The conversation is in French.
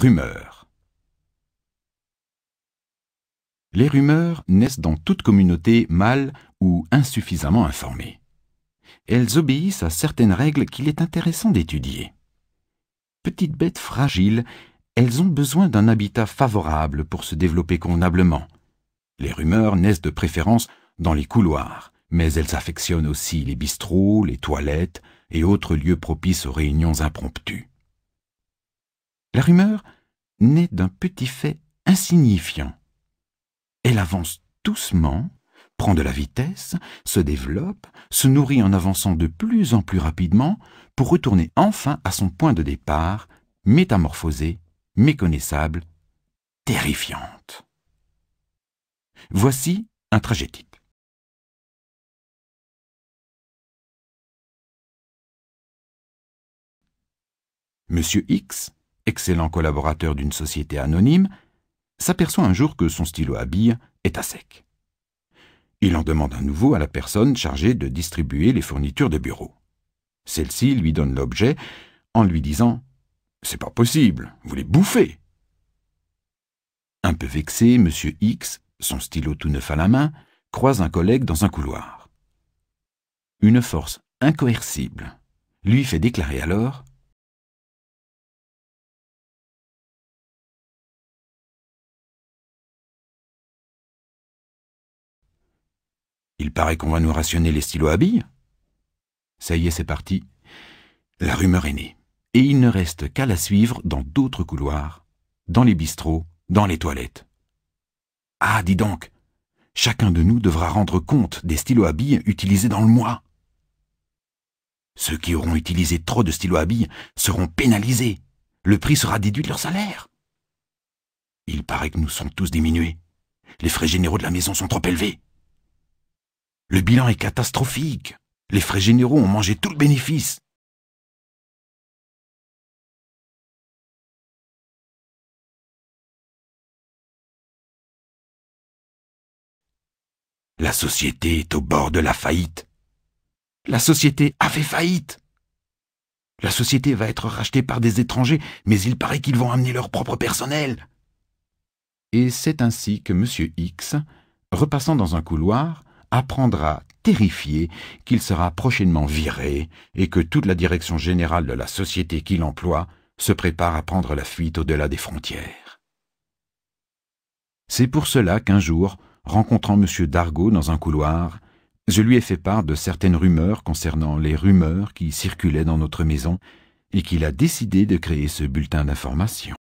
Rumeurs. Les rumeurs naissent dans toute communauté mal ou insuffisamment informée. Elles obéissent à certaines règles qu'il est intéressant d'étudier. Petites bêtes fragiles, elles ont besoin d'un habitat favorable pour se développer convenablement. Les rumeurs naissent de préférence dans les couloirs, mais elles affectionnent aussi les bistrots, les toilettes et autres lieux propices aux réunions impromptues. La rumeur naît d'un petit fait insignifiant. Elle avance doucement, prend de la vitesse, se développe, se nourrit en avançant de plus en plus rapidement pour retourner enfin à son point de départ, métamorphosée, méconnaissable, terrifiante. Voici un trajet type. Monsieur X, excellent collaborateur d'une société anonyme, s'aperçoit un jour que son stylo à billes est à sec. Il en demande un nouveau à la personne chargée de distribuer les fournitures de bureau. Celle-ci lui donne l'objet en lui disant « C'est pas possible, vous les bouffez !» Un peu vexé, Monsieur X, son stylo tout neuf à la main, croise un collègue dans un couloir. Une force incoercible lui fait déclarer alors « Il paraît qu'on va nous rationner les stylos à billes. » Ça y est, c'est parti. La rumeur est née. Et il ne reste qu'à la suivre dans d'autres couloirs, dans les bistrots, dans les toilettes. Ah, dis donc, chacun de nous devra rendre compte des stylos à billes utilisés dans le mois. Ceux qui auront utilisé trop de stylos à billes seront pénalisés. Le prix sera déduit de leur salaire. Il paraît que nous sommes tous diminués. Les frais généraux de la maison sont trop élevés. Le bilan est catastrophique. Les frais généraux ont mangé tout le bénéfice. La société est au bord de la faillite. La société a fait faillite. La société va être rachetée par des étrangers, mais il paraît qu'ils vont amener leur propre personnel. Et c'est ainsi que Monsieur X, repassant dans un couloir, apprendra, terrifié, qu'il sera prochainement viré et que toute la direction générale de la société qu'il emploie se prépare à prendre la fuite au-delà des frontières. C'est pour cela qu'un jour, rencontrant M. Dargaud dans un couloir, je lui ai fait part de certaines rumeurs concernant les rumeurs qui circulaient dans notre maison et qu'il a décidé de créer ce bulletin d'information.